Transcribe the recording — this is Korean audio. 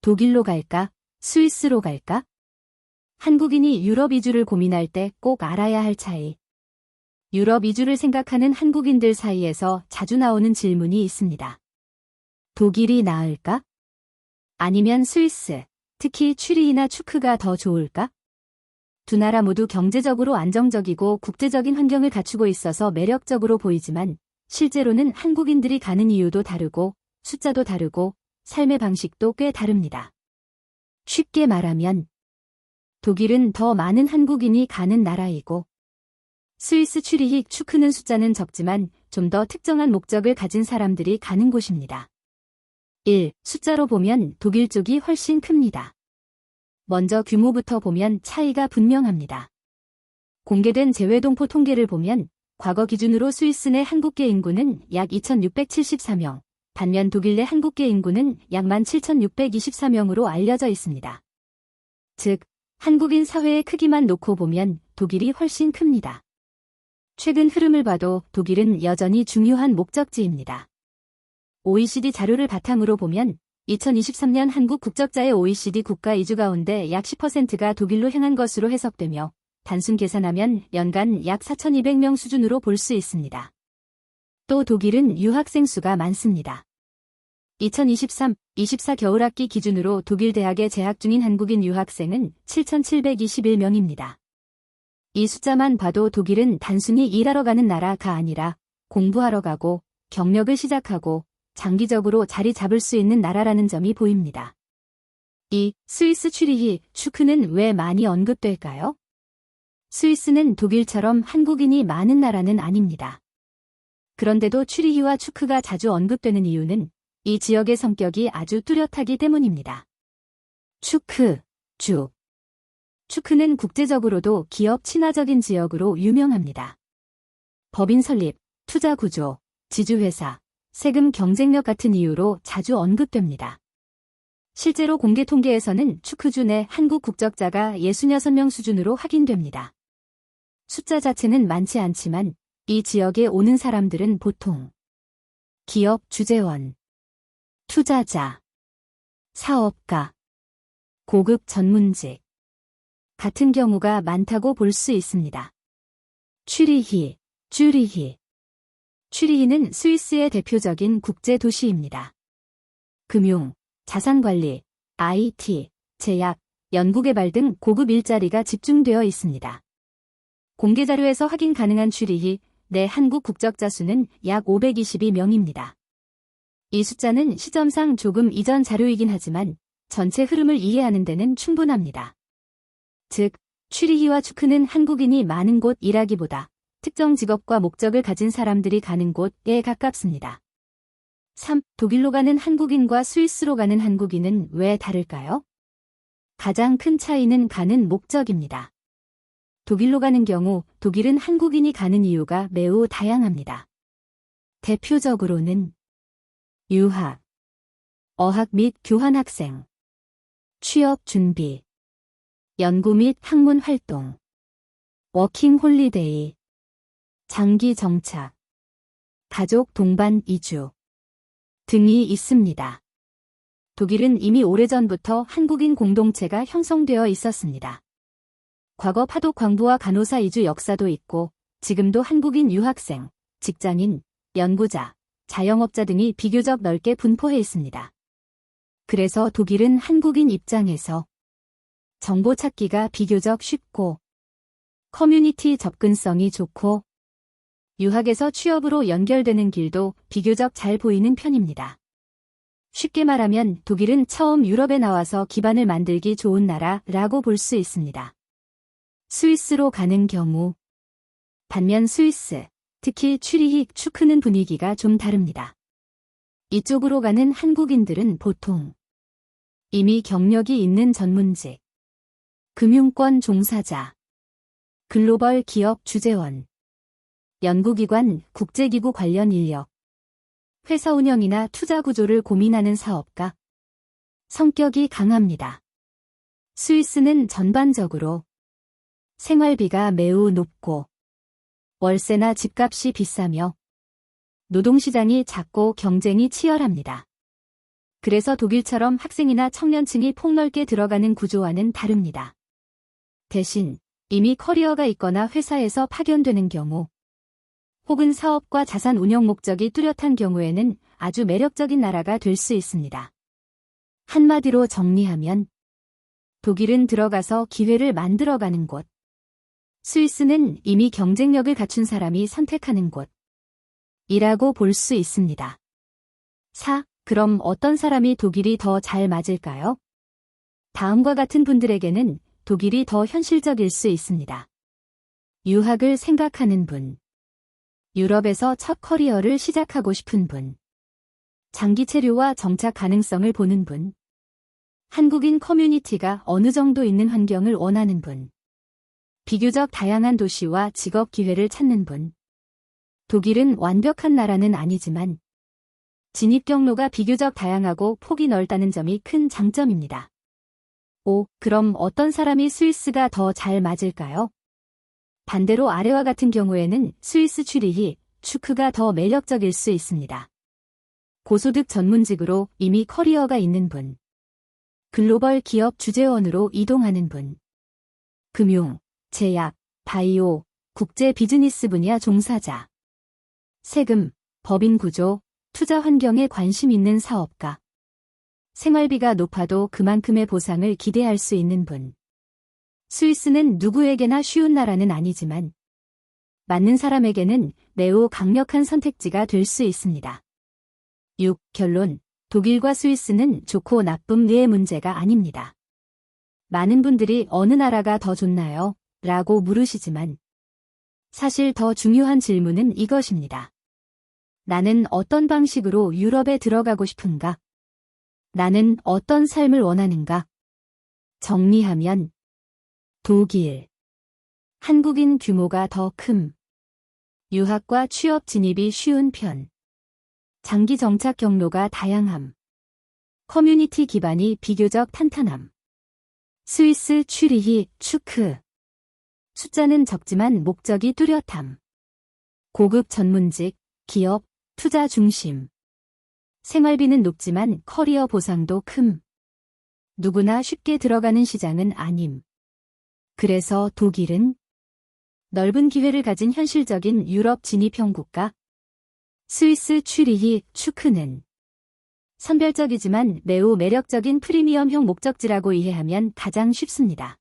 독일로 갈까? 스위스로 갈까? 한국인이 유럽 이주를 고민할 때 꼭 알아야 할 차이. 유럽 이주를 생각하는 한국인들 사이에서 자주 나오는 질문이 있습니다. 독일이 나을까? 아니면 스위스, 특히 취리히나 추크가 더 좋을까? 두 나라 모두 경제적으로 안정적이고 국제적인 환경을 갖추고 있어서 매력적으로 보이지만 실제로는 한국인들이 가는 이유도 다르고 숫자도 다르고 삶의 방식도 꽤 다릅니다. 쉽게 말하면 독일은 더 많은 한국인이 가는 나라이고 스위스 취리히 추크는 숫자는 적지만 좀 더 특정한 목적을 가진 사람들이 가는 곳입니다. 1. 숫자로 보면 독일 쪽이 훨씬 큽니다. 먼저 규모부터 보면 차이가 분명합니다. 공개된 재외동포 통계를 보면 과거 기준으로 스위스 내 한국계 인구는 약 2,674명, 반면 독일 내 한국계 인구는 약 17,624명으로 알려져 있습니다. 즉, 한국인 사회의 크기만 놓고 보면 독일이 훨씬 큽니다. 최근 흐름을 봐도 독일은 여전히 중요한 목적지입니다. OECD 자료를 바탕으로 보면 2023년 한국 국적자의 OECD 국가 이주 가운데 약 10%가 독일로 향한 것으로 해석되며 단순 계산하면 연간 약 4,200명 수준으로 볼 수 있습니다. 또 독일은 유학생 수가 많습니다. 2023-24 겨울학기 기준으로 독일 대학에 재학 중인 한국인 유학생은 7,721명입니다. 이 숫자만 봐도 독일은 단순히 일하러 가는 나라가 아니라 공부하러 가고 경력을 시작하고 장기적으로 자리 잡을 수 있는 나라라는 점이 보입니다. 2. 스위스 취리히 추크는 왜 많이 언급될까요? 스위스는 독일처럼 한국인이 많은 나라는 아닙니다. 그런데도 취리히와 추크가 자주 언급되는 이유는 이 지역의 성격이 아주 뚜렷하기 때문입니다. 추크, 주. 추크는 국제적으로도 기업 친화적인 지역으로 유명합니다. 법인 설립, 투자 구조, 지주회사, 세금 경쟁력 같은 이유로 자주 언급됩니다. 실제로 공개 통계에서는 추크주 내 한국 국적자가 66명 수준으로 확인됩니다. 숫자 자체는 많지 않지만 이 지역에 오는 사람들은 보통 기업 주재원, 투자자, 사업가, 고급 전문직 같은 경우가 많다고 볼 수 있습니다. 취리히, 쭈리히. 취리히는 스위스의 대표적인 국제 도시입니다. 금융, 자산관리, IT, 제약, 연구개발 등 고급 일자리가 집중되어 있습니다. 공개 자료에서 확인 가능한 취리히 내 한국 국적자 수는 약 522명입니다. 이 숫자는 시점상 조금 이전 자료이긴 하지만 전체 흐름을 이해하는 데는 충분합니다. 즉, 취리히와 추크는 한국인이 많은 곳이라기보다 특정 직업과 목적을 가진 사람들이 가는 곳에 가깝습니다. 3. 독일로 가는 한국인과 스위스로 가는 한국인은 왜 다를까요? 가장 큰 차이는 가는 목적입니다. 독일로 가는 경우 독일은 한국인이 가는 이유가 매우 다양합니다. 대표적으로는 유학, 어학 및 교환 학생, 취업 준비, 연구 및 학문 활동, 워킹 홀리데이, 장기 정착, 가족 동반 이주 등이 있습니다. 독일은 이미 오래전부터 한국인 공동체가 형성되어 있었습니다. 과거 파독 광부와 간호사 이주 역사도 있고 지금도 한국인 유학생, 직장인, 연구자, 자영업자 등이 비교적 넓게 분포해 있습니다. 그래서 독일은 한국인 입장에서 정보 찾기가 비교적 쉽고 커뮤니티 접근성이 좋고 유학에서 취업으로 연결되는 길도 비교적 잘 보이는 편입니다. 쉽게 말하면 독일은 처음 유럽에 나와서 기반을 만들기 좋은 나라라고 볼 수 있습니다. 스위스로 가는 경우 반면 스위스, 특히 취리히, 추크는 분위기가 좀 다릅니다. 이쪽으로 가는 한국인들은 보통 이미 경력이 있는 전문직, 금융권 종사자, 글로벌 기업 주재원, 연구기관, 국제기구 관련 인력, 회사 운영이나 투자 구조를 고민하는 사업가, 성격이 강합니다. 스위스는 전반적으로 생활비가 매우 높고 월세나 집값이 비싸며 노동시장이 작고 경쟁이 치열합니다. 그래서 독일처럼 학생이나 청년층이 폭넓게 들어가는 구조와는 다릅니다. 대신 이미 커리어가 있거나 회사에서 파견되는 경우, 혹은 사업과 자산 운영 목적이 뚜렷한 경우에는 아주 매력적인 나라가 될 수 있습니다. 한마디로 정리하면 독일은 들어가서 기회를 만들어가는 곳, 스위스는 이미 경쟁력을 갖춘 사람이 선택하는 곳이라고 볼 수 있습니다. 4. 그럼 어떤 사람이 독일이 더 잘 맞을까요? 다음과 같은 분들에게는 독일이 더 현실적일 수 있습니다. 유학을 생각하는 분, 유럽에서 첫 커리어를 시작하고 싶은 분, 장기 체류와 정착 가능성을 보는 분, 한국인 커뮤니티가 어느 정도 있는 환경을 원하는 분, 비교적 다양한 도시와 직업 기회를 찾는 분. 독일은 완벽한 나라는 아니지만 진입 경로가 비교적 다양하고 폭이 넓다는 점이 큰 장점입니다. 5. 그럼 어떤 사람이 스위스가 더 잘 맞을까요? 반대로 아래와 같은 경우에는 스위스 츄리히, 슈크가 더 매력적일 수 있습니다. 고소득 전문직으로 이미 커리어가 있는 분, 글로벌 기업 주재원으로 이동하는 분, 금융, 제약, 바이오, 국제 비즈니스 분야 종사자, 세금, 법인 구조, 투자 환경에 관심 있는 사업가, 생활비가 높아도 그만큼의 보상을 기대할 수 있는 분. 스위스는 누구에게나 쉬운 나라는 아니지만 맞는 사람에게는 매우 강력한 선택지가 될 수 있습니다. 6. 결론. 독일과 스위스는 좋고 나쁨의 문제가 아닙니다. 많은 분들이 어느 나라가 더 좋나요? 라고 물으시지만 사실 더 중요한 질문은 이것입니다. 나는 어떤 방식으로 유럽에 들어가고 싶은가? 나는 어떤 삶을 원하는가? 정리하면 독일. 한국인 규모가 더 큼. 유학과 취업 진입이 쉬운 편. 장기 정착 경로가 다양함. 커뮤니티 기반이 비교적 탄탄함. 스위스 츄리히, 슈크. 숫자는 적지만 목적이 뚜렷함. 고급 전문직, 기업, 투자 중심. 생활비는 높지만 커리어 보상도 큼. 누구나 쉽게 들어가는 시장은 아님. 그래서 독일은 넓은 기회를 가진 현실적인 유럽 진입형 국가, 스위스 츄리히, 슈크는 선별적이지만 매우 매력적인 프리미엄형 목적지라고 이해하면 가장 쉽습니다.